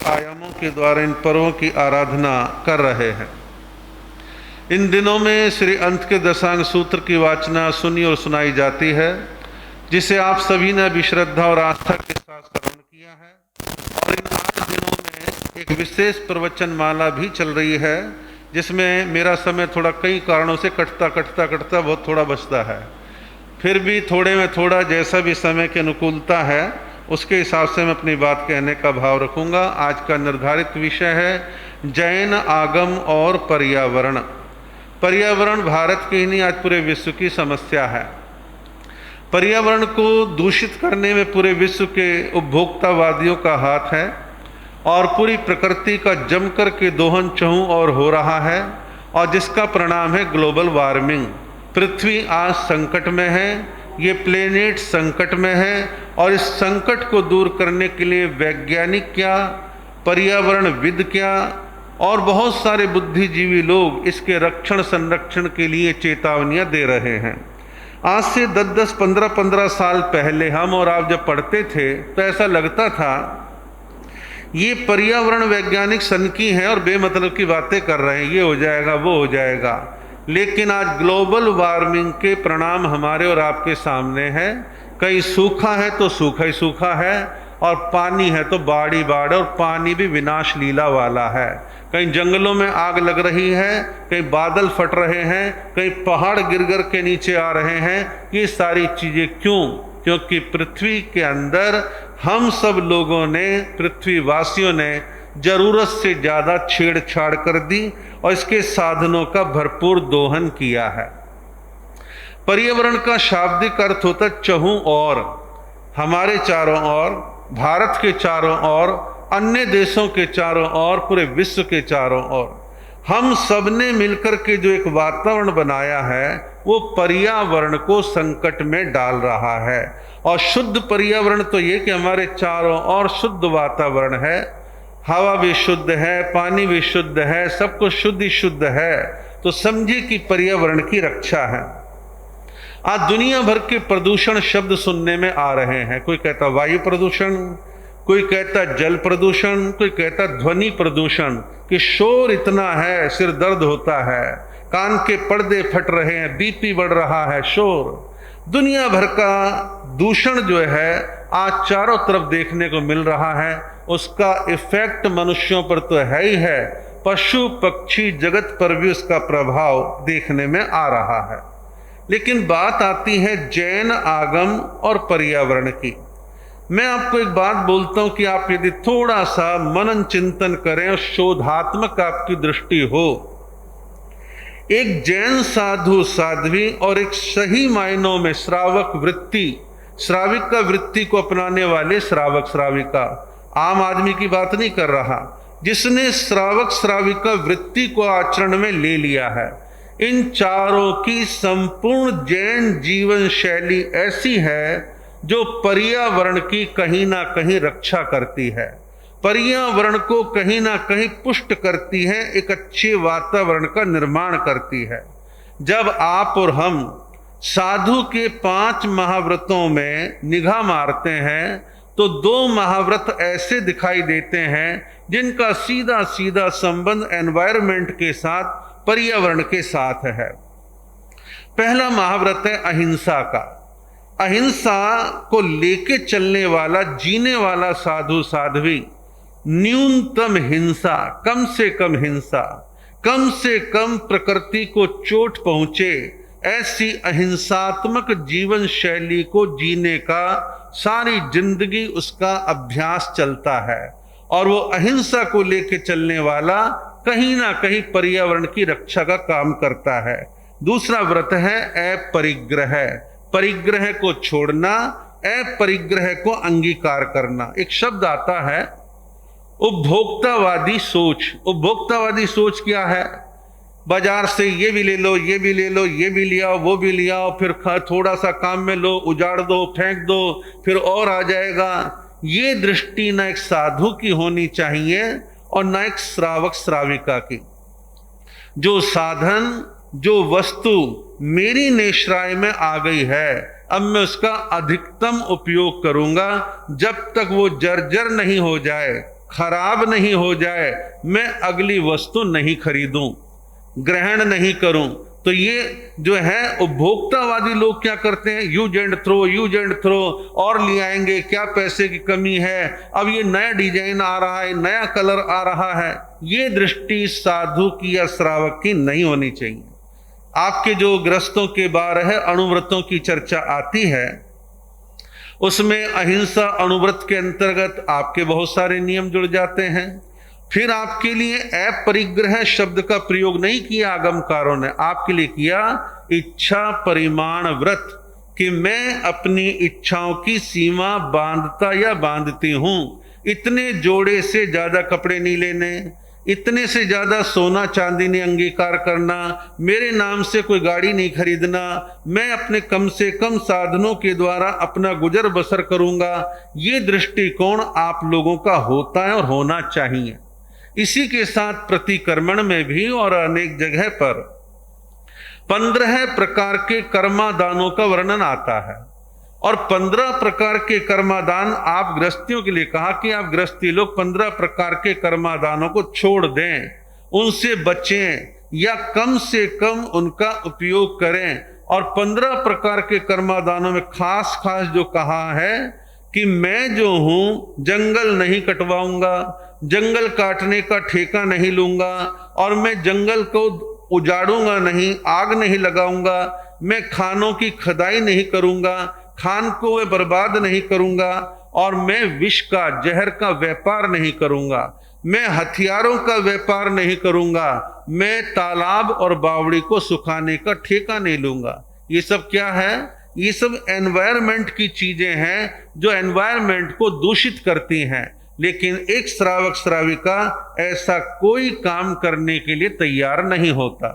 अलग आयामों के द्वारा इन पर्वों की आराधना कर रहे हैं। इन दिनों में श्री अंत के दशांग सूत्र की वाचना सुनी और सुनाई जाती है, जिसे आप सभी ने अभी श्रद्धा और आस्था के साथ श्रवण किया है। और इन 8 दिनों में एक विशेष प्रवचन माला भी चल रही है, जिसमें मेरा समय थोड़ा कई कारणों से कटता बहुत थोड़ा बचता है। फिर भी थोड़े में थोड़ा जैसा भी समय की अनुकूलता है उसके हिसाब से मैं अपनी बात कहने का भाव रखूंगा। आज का निर्धारित विषय है जैन आगम और पर्यावरण। पर्यावरण भारत की ही नहीं, आज पूरे विश्व की समस्या है। पर्यावरण को दूषित करने में पूरे विश्व के उपभोक्तावादियों का हाथ है और पूरी प्रकृति का जमकर के दोहन चहु और हो रहा है, और जिसका परिणाम है ग्लोबल वार्मिंग। पृथ्वी आज संकट में है, ये प्लेनेट संकट में है, और इस संकट को दूर करने के लिए वैज्ञानिक क्या, पर्यावरणविद क्या और बहुत सारे बुद्धिजीवी लोग इसके रक्षण संरक्षण के लिए चेतावनियां दे रहे हैं। आज से 10-10, 15-15 साल पहले हम और आप जब पढ़ते थे तो ऐसा लगता था ये पर्यावरण वैज्ञानिक सनकी हैं और बेमतलब की बातें कर रहे हैं, ये हो जाएगा वो हो जाएगा। लेकिन आज ग्लोबल वार्मिंग के परिणाम हमारे और आपके सामने है। कहीं सूखा है तो सूखा ही सूखा है, और पानी है तो बाढ़ ही बाढ़, और पानी भी विनाश लीला वाला है। कहीं जंगलों में आग लग रही है, कहीं बादल फट रहे हैं, कहीं पहाड़ गिर के नीचे आ रहे हैं। ये सारी चीज़ें क्यों? क्योंकि पृथ्वी के अंदर हम सब लोगों ने, पृथ्वीवासियों ने जरूरत से ज़्यादा छेड़छाड़ कर दी और इसके साधनों का भरपूर दोहन किया है। पर्यावरण का शाब्दिक अर्थ होता चहु और, हमारे चारों ओर, भारत के चारों ओर, अन्य देशों के चारों ओर, पूरे विश्व के चारों ओर हम सब ने मिलकर के जो एक वातावरण बनाया है वो पर्यावरण को संकट में डाल रहा है। और शुद्ध पर्यावरण तो ये कि हमारे चारों ओर शुद्ध वातावरण है, हवा भी शुद्ध है, पानी भी शुद्ध है, सब कुछ शुद्ध ही शुद्ध है। तो समझिए कि पर्यावरण की रक्षा है। आज दुनिया भर के प्रदूषण शब्द सुनने में आ रहे हैं। कोई कहता वायु प्रदूषण, कोई कहता जल प्रदूषण, कोई कहता ध्वनि प्रदूषण, कि शोर इतना है सिर दर्द होता है, कान के पर्दे फट रहे हैं, बीपी बढ़ रहा है, शोर। दुनिया भर का दूषण जो है आज चारों तरफ देखने को मिल रहा है। उसका इफेक्ट मनुष्यों पर तो है ही है, पशु पक्षी जगत पर भी उसका प्रभाव देखने में आ रहा है। लेकिन बात आती है जैन आगम और पर्यावरण की। मैं आपको एक बात बोलता हूं कि आप यदि थोड़ा सा मनन चिंतन करें और शोधात्मक आपकी दृष्टि हो, एक जैन साधु साध्वी और एक सही मायनों में श्रावक वृत्ति, श्राविका वृत्ति को अपनाने वाले श्रावक श्राविका, आम आदमी की बात नहीं कर रहा, जिसने श्रावक श्राविका वृत्ति को आचरण में ले लिया है, इन चारों की संपूर्ण जैन जीवन शैली ऐसी है जो पर्यावरण की कहीं ना कहीं रक्षा करती है, पर्यावरण को कहीं ना कहीं पुष्ट करती है, एक अच्छे वातावरण का निर्माण करती है। जब आप और हम साधु के 5 महाव्रतों में निगाह मारते हैं तो 2 महाव्रत ऐसे दिखाई देते हैं जिनका सीधा सीधा संबंध एनवायरनमेंट के साथ, पर्यावरण के साथ है। पहला महाव्रत है अहिंसा का। अहिंसा को लेके चलने वाला, जीने वाला साधु साध्वी न्यूनतम हिंसा, कम से कम हिंसा, कम से कम प्रकृति को चोट पहुंचे, ऐसी अहिंसात्मक जीवन शैली को जीने का सारी जिंदगी उसका अभ्यास चलता है। और वो अहिंसा को लेके चलने वाला कहीं ना कहीं पर्यावरण की रक्षा का काम करता है। दूसरा व्रत है अपरिग्रह, परिग्रह को छोड़ना, अपरिग्रह को अंगीकार करना। एक शब्द आता है उपभोक्तावादी सोच। उपभोक्तावादी सोच क्या है? बाजार से ये भी ले लो, ये भी ले लो, ये भी ले आओ, वो भी ले आओ, फिर थोड़ा सा काम में लो, उजाड़ दो, फेंक दो, फिर और आ जाएगा। ये दृष्टि न एक साधु की होनी चाहिए और न एक श्रावक श्राविका की। जो साधन, जो वस्तु मेरी नेश्राय में आ गई है, अब मैं उसका अधिकतम उपयोग करूंगा जब तक वो जर्जर नहीं हो जाए, खराब नहीं हो जाए, मैं अगली वस्तु नहीं खरीदूं, ग्रहण नहीं करूं। तो ये जो है उपभोक्तावादी लोग क्या करते हैं, use and throw, use and throw, और ले आएंगे, क्या पैसे की कमी है, अब ये नया डिजाइन आ रहा है, नया कलर आ रहा है। ये दृष्टि साधु की या श्रावक की नहीं होनी चाहिए। आपके जो ग्रस्तों के 12 अणुव्रतों की चर्चा आती है, उसमें अहिंसा अणुव्रत के अंतर्गत आपके बहुत सारे नियम जुड़ जाते हैं। फिर आपके लिए अपरिग्रह शब्द का प्रयोग नहीं किया आगमकारों ने, आपके लिए किया इच्छा परिमाण व्रत, कि मैं अपनी इच्छाओं की सीमा बांधता या बांधती हूं। इतने जोड़े से ज्यादा कपड़े नहीं लेने, इतने से ज्यादा सोना चांदी नहीं अंगीकार करना, मेरे नाम से कोई गाड़ी नहीं खरीदना, मैं अपने कम से कम साधनों के द्वारा अपना गुजर बसर करूंगा। ये दृष्टिकोण आप लोगों का होता है और होना चाहिए। इसी के साथ प्रतिकर्मण में भी और अनेक जगह पर 15 प्रकार के कर्मादानों का वर्णन आता है, और 15 प्रकार के कर्मादान आप गृहस्थियों के लिए कहा कि आप गृहस्थी लोग 15 प्रकार के कर्मादानों को छोड़ दें, उनसे बचें या कम से कम उनका उपयोग करें। और 15 प्रकार के कर्मादानों में खास जो कहा है कि मैं जो हूं जंगल नहीं कटवाऊंगा, जंगल काटने का ठेका नहीं लूंगा, और मैं जंगल को उजाड़ूंगा नहीं, आग नहीं लगाऊंगा, मैं खानों की खदाई नहीं करूंगा, खान को मैं बर्बाद नहीं करूंगा, और मैं विष का जहर का व्यापार नहीं करूंगा, मैं हथियारों का व्यापार नहीं करूंगा, मैं तालाब और बावड़ी को सुखाने का ठेका नहीं लूंगा। ये सब क्या है, ये सब एनवायरमेंट की चीजें हैं जो एनवायरमेंट को दूषित करती हैं। लेकिन एक श्रावक श्राविका ऐसा कोई काम करने के लिए तैयार नहीं होता।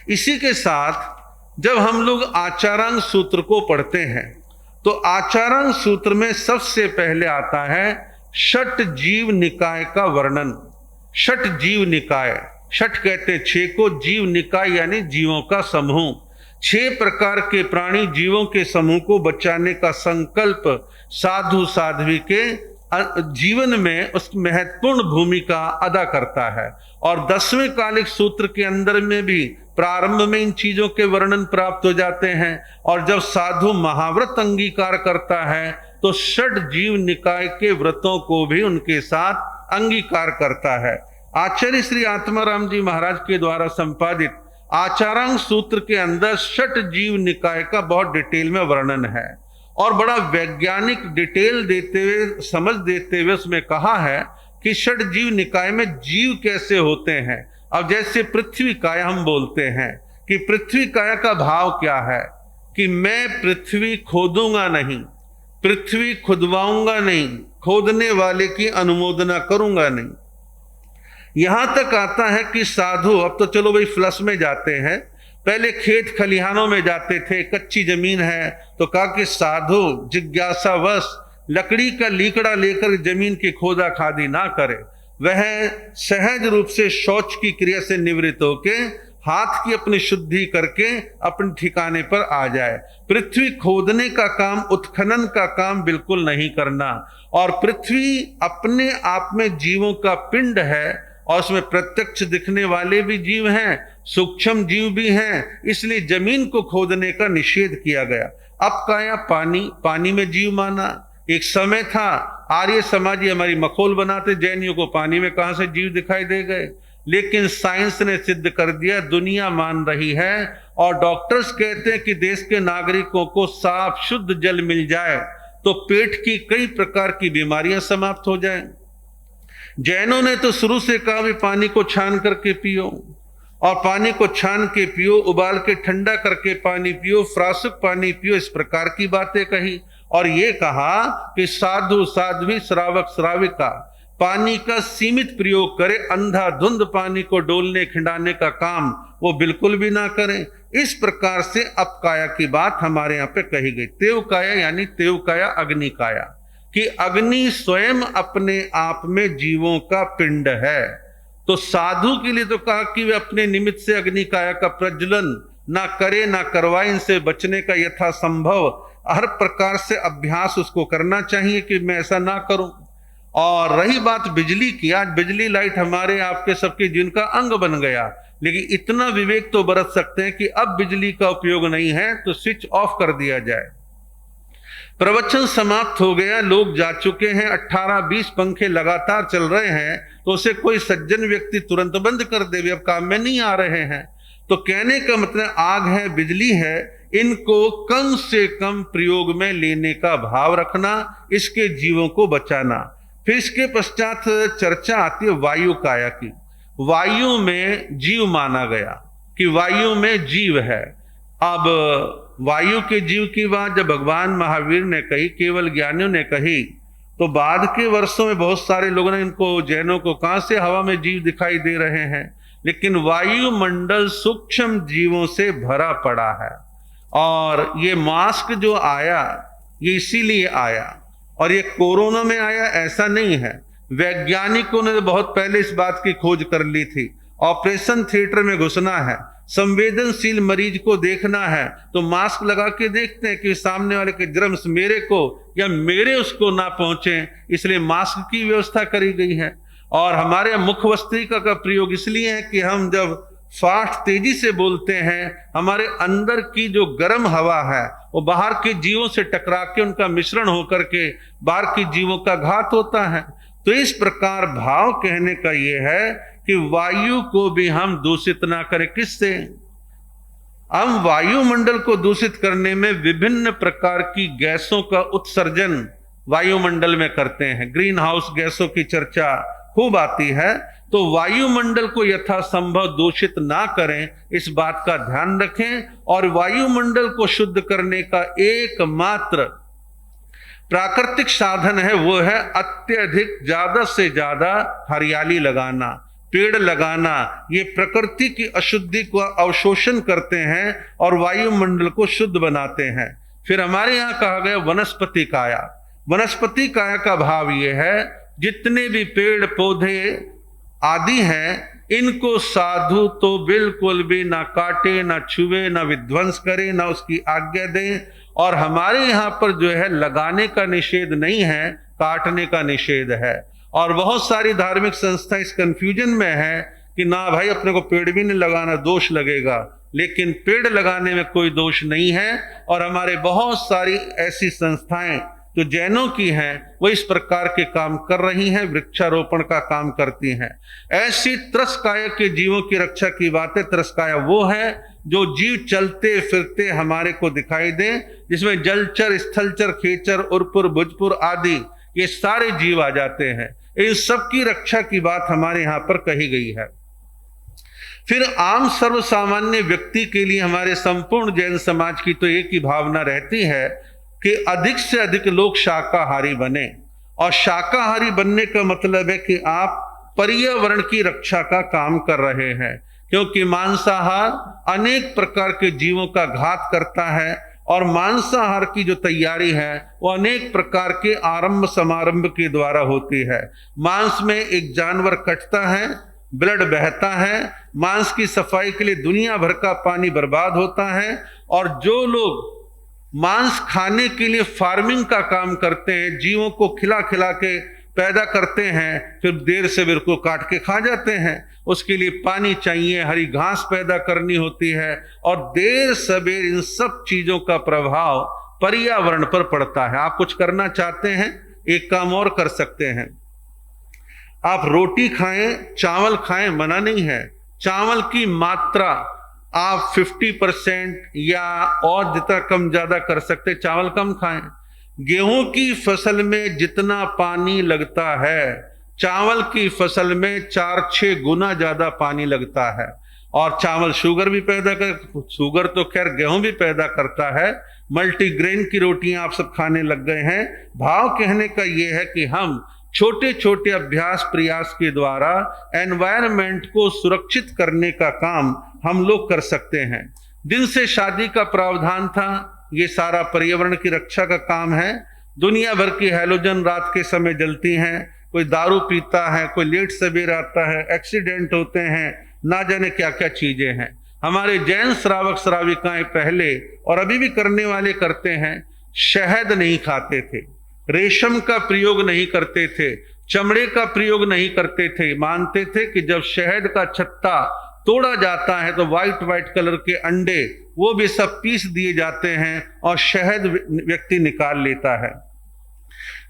इसी के साथ जब हम लोग आचारांग सूत्र को पढ़ते हैं, तो आचारांग सूत्र में सबसे पहले आता है षट जीव निकाय का वर्णन। षट जीव निकाय, षट कहते हैं 6 को, जीव निकाय यानी जीवों का समूह। 6 प्रकार के प्राणी जीवों के समूह को बचाने का संकल्प साधु साध्वी के जीवन में उस महत्वपूर्ण भूमिका अदा करता है। और 10वें कालिक सूत्र के अंदर में भी प्रारंभ में इन चीजों के वर्णन प्राप्त हो जाते हैं, और जब साधु महाव्रत अंगीकार करता है तो षट जीव निकाय के व्रतों को भी उनके साथ अंगीकार करता है। आचार्य श्री आत्माराम जी महाराज के द्वारा संपादित आचारांग सूत्र के अंदर षट जीव निकाय का बहुत डिटेल में वर्णन है, और बड़ा वैज्ञानिक डिटेल देते हुए, समझ देते हुए उसमें कहा है कि षट जीव निकाय में जीव कैसे होते हैं। अब जैसे पृथ्वी काया हम बोलते हैं कि पृथ्वी काया का भाव क्या है, कि मैं पृथ्वी खोदूंगा नहीं, पृथ्वी खुदवाऊंगा नहीं, खोदने वाले की अनुमोदना करूंगा नहीं। यहां तक आता है कि साधु, अब तो चलो भाई फ्लस में जाते हैं, पहले खेत खलिहानों में जाते थे, कच्ची जमीन है तो कहा कि साधु जिज्ञासावश लकड़ी का लीकड़ा लेकर जमीन की खोदा खादी ना करे, वह सहज रूप से शौच की क्रिया से निवृत्त होके हाथ की अपनी शुद्धि करके अपने ठिकाने पर आ जाए। पृथ्वी खोदने का काम, उत्खनन का काम बिल्कुल नहीं करना। और पृथ्वी अपने आप में जीवों का पिंड है, और उसमें प्रत्यक्ष दिखने वाले भी जीव हैं, सूक्ष्म जीव भी हैं, इसलिए जमीन को खोदने का निषेध किया गया। अब काया पानी, पानी में जीव माना। एक समय था आर्य समाजी हमारी मखौल बनाते, जैनियों को पानी में कहां से जीव दिखाई दे गए, लेकिन साइंस ने सिद्ध कर दिया, दुनिया मान रही है, और डॉक्टर्स कहते हैं कि देश के नागरिकों को साफ शुद्ध जल मिल जाए तो पेट की कई प्रकार की बीमारियां समाप्त हो जाएं। जैनों ने तो शुरू से कहा भी पानी को छान करके पियो, और पानी को छान के पियो, उबाल के ठंडा करके पानी पियो, फ्रासुक पानी पियो, इस प्रकार की बातें कही। और ये कहा कि साधु साध्वी श्रावक श्राविका पानी का सीमित प्रयोग करे, अंधाधुंध पानी को डोलने खिंडाने का काम वो बिल्कुल भी ना करें। इस प्रकार से अपकाया की बात हमारे यहाँ पे कही गई। तेवकाया यानी तेवकाया अग्निकाया, कि अग्नि स्वयं अपने आप में जीवों का पिंड है। तो साधु के लिए तो कहा कि वे अपने निमित्त से अग्निकाया का प्रज्वलन ना करे, ना करवाए, इनसे बचने का यथासंभव हर प्रकार से अभ्यास उसको करना चाहिए कि मैं ऐसा ना करूं। और रही बात बिजली की, आज बिजली लाइट हमारे आपके सबके जिनका अंग बन गया, लेकिन इतना विवेक तो बरत सकते हैं कि अब बिजली का उपयोग नहीं है तो स्विच ऑफ कर दिया जाए। प्रवचन समाप्त हो गया, लोग जा चुके हैं, 18-20 पंखे लगातार चल रहे हैं, तो उसे कोई सज्जन व्यक्ति तुरंत बंद कर दे, अब काम में नहीं आ रहे हैं। तो कहने का मतलब आग है, बिजली है, इनको कम से कम प्रयोग में लेने का भाव रखना, इसके जीवों को बचाना। फिर इसके पश्चात चर्चा आती है वायु काया की। वायु में जीव माना गया कि वायु में जीव है। अब वायु के जीव की बात जब भगवान महावीर ने कही, केवल ज्ञानियों ने कही, तो बाद के वर्षों में बहुत सारे लोगों ने इनको, जैनों को, कहां से हवा में जीव दिखाई दे रहे हैं। लेकिन वायुमंडल सूक्ष्म जीवों से भरा पड़ा है। और ये मास्क जो आया ये इसीलिए आया, और ये कोरोना में आया ऐसा नहीं है। वैज्ञानिकों ने बहुत पहले इस बात की खोज कर ली थी। ऑपरेशन थिएटर में घुसना है, संवेदनशील मरीज को देखना है, तो मास्क लगा के देखते हैं कि सामने वाले के जर्म्स मेरे को या मेरे उसको ना पहुंचे, इसलिए मास्क की व्यवस्था करी गई है। और हमारे मुखवस्त्रिका का प्रयोग इसलिए है कि हम जब फास्ट तेजी से बोलते हैं, हमारे अंदर की जो गर्म हवा है वो बाहर के जीवों से टकरा के उनका मिश्रण होकर के बाहर के जीवों का घात होता है। तो इस प्रकार भाव कहने का ये है कि वायु को भी हम दूषित ना करें। किससे? हम वायुमंडल को दूषित करने में विभिन्न प्रकार की गैसों का उत्सर्जन वायुमंडल में करते हैं। ग्रीन हाउस गैसों की चर्चा खूब आती है। तो वायुमंडल को यथासंभव दूषित ना करें, इस बात का ध्यान रखें। और वायुमंडल को शुद्ध करने का एकमात्र प्राकृतिक साधन है, वो है अत्यधिक ज्यादा से ज्यादा हरियाली लगाना, पेड़ लगाना। ये प्रकृति की अशुद्धि को अवशोषण करते हैं और वायुमंडल को शुद्ध बनाते हैं। फिर हमारे यहाँ कहा गया वनस्पति काया। वनस्पति काया का भाव ये है, जितने भी पेड़ पौधे आदि हैं, इनको साधु तो बिल्कुल भी ना काटे, ना छुए, ना विध्वंस करे, ना उसकी आज्ञा दें। और हमारे यहाँ पर जो है लगाने का निषेध नहीं है, काटने का निषेध है। और बहुत सारी धार्मिक संस्था इस कंफ्यूजन में है कि ना भाई अपने को पेड़ भी नहीं लगाना, दोष लगेगा। लेकिन पेड़ लगाने में कोई दोष नहीं है। और हमारे बहुत सारी ऐसी संस्थाएं जो जैनों की हैं, वो इस प्रकार के काम कर रही हैं, वृक्षारोपण का काम करती हैं। ऐसी त्रस्काय के जीवों की रक्षा की बात है। त्रस्काय वो है जो जीव चलते फिरते हमारे को दिखाई दे, जिसमें जलचर, स्थलचर, खेचर, उर्पुर, भुजपुर आदि ये सारे जीव आ जाते हैं। इन सब की रक्षा की बात हमारे यहाँ पर कही गई है। फिर आम सर्वसामान्य व्यक्ति के लिए हमारे संपूर्ण जैन समाज की तो एक ही भावना रहती है कि अधिक से अधिक लोग शाकाहारी बने। और शाकाहारी बनने का मतलब है कि आप पर्यावरण की रक्षा का काम कर रहे हैं, क्योंकि मांसाहार अनेक प्रकार के जीवों का घात करता है। और मांसाहार की जो तैयारी है वो अनेक प्रकार के आरंभ समारंभ के द्वारा होती है। मांस में एक जानवर कटता है, ब्लड बहता है, मांस की सफाई के लिए दुनिया भर का पानी बर्बाद होता है। और जो लोग मांस खाने के लिए फार्मिंग का काम करते हैं, जीवों को खिला खिला के पैदा करते हैं, फिर देर से बेर को काट के खा जाते हैं। उसके लिए पानी चाहिए, हरी घास पैदा करनी होती है, और देर सवेर इन सब चीजों का प्रभाव पर्यावरण पर पड़ता है। आप कुछ करना चाहते हैं, एक काम और कर सकते हैं, आप रोटी खाएं, चावल खाएं, मना नहीं है। चावल की मात्रा आप 50% या और जितना कम ज्यादा कर सकते, चावल कम खाएं। गेहूं की फसल में जितना पानी लगता है, चावल की फसल में 4-6 गुना ज्यादा पानी लगता है। और चावल शुगर भी पैदा कर, शुगर तो खैर गेहूं भी पैदा करता है। मल्टीग्रेन की रोटियां आप सब खाने लग गए हैं। भाव कहने का यह है कि हम छोटे छोटे अभ्यास प्रयास के द्वारा एनवायरनमेंट को सुरक्षित करने का काम हम लोग कर सकते हैं। दिन से शादी का प्रावधान था, ये सारा पर्यावरण की रक्षा का काम है। दुनिया भर की हैलोजन रात के समय जलती हैं, कोई दारू पीता है, कोई लेट सवेर आता है, एक्सीडेंट होते हैं, ना जाने क्या क्या चीजें हैं। हमारे जैन श्रावक श्राविकाएं पहले और अभी भी करने वाले करते हैं, शहद नहीं खाते थे, रेशम का प्रयोग नहीं करते थे, चमड़े का प्रयोग नहीं करते थे। मानते थे कि जब शहद का छत्ता तोड़ा जाता है तो वाइट वाइट कलर के अंडे वो भी सब पीस दिए जाते हैं और शहद व्यक्ति निकाल लेता है।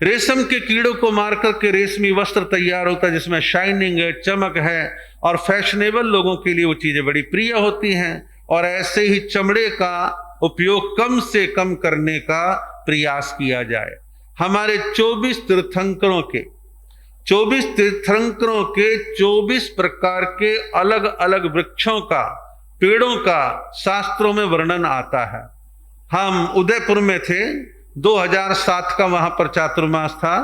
रेशम के कीड़ों को मार करके रेशमी वस्त्र तैयार होता है जिसमें शाइनिंग है, चमक है, और फैशनेबल लोगों के लिए वो चीजें बड़ी प्रिय होती हैं। और ऐसे ही चमड़े का उपयोग कम से कम करने का प्रयास किया जाए। हमारे 24 तीर्थंकरों के 24 प्रकार के अलग अलग वृक्षों का, पेड़ों का शास्त्रों में वर्णन आता है। हम उदयपुर में थे, 2007 का वहां पर चातुर्मास था,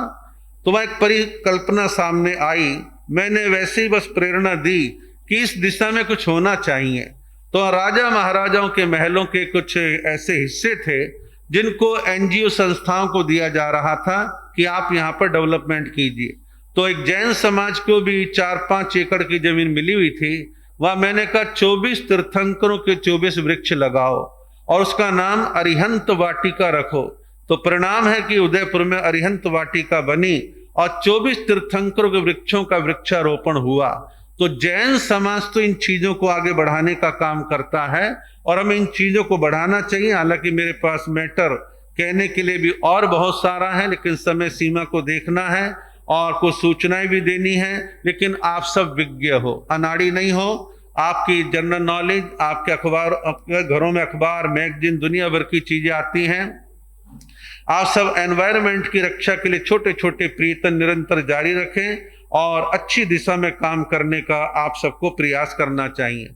तो वह एक परिकल्पना सामने आई। मैंने वैसे ही बस प्रेरणा दी कि इस दिशा में कुछ होना चाहिए। तो राजा महाराजाओं के महलों के कुछ ऐसे हिस्से थे जिनको एनजीओ संस्थाओं को दिया जा रहा था कि आप यहाँ पर डेवलपमेंट कीजिए। तो एक जैन समाज को भी 4-5 एकड़ की जमीन मिली हुई थी। वह मैंने कहा 24 तीर्थंकरों के 24 वृक्ष लगाओ और उसका नाम अरिहंत वाटिका रखो। तो परिणाम है कि उदयपुर में अरिहंत वाटिका बनी और 24 तीर्थंकरों के वृक्षों का वृक्षारोपण हुआ। तो जैन समाज तो इन चीजों को आगे बढ़ाने का काम करता है और हमें इन चीजों को बढ़ाना चाहिए। हालांकि मेरे पास मैटर कहने के लिए भी और बहुत सारा है, लेकिन समय सीमा को देखना है और कुछ सूचनाएं भी देनी है। लेकिन आप सब विज्ञ हो, अनाड़ी नहीं हो। आपकी जनरल नॉलेज, आपके अखबार, आपके घरों में अखबार, मैगजीन, दुनिया भर की चीजें आती हैं। आप सब एनवायरनमेंट की रक्षा के लिए छोटे छोटे प्रयत्न निरंतर जारी रखें और अच्छी दिशा में काम करने का आप सबको प्रयास करना चाहिए।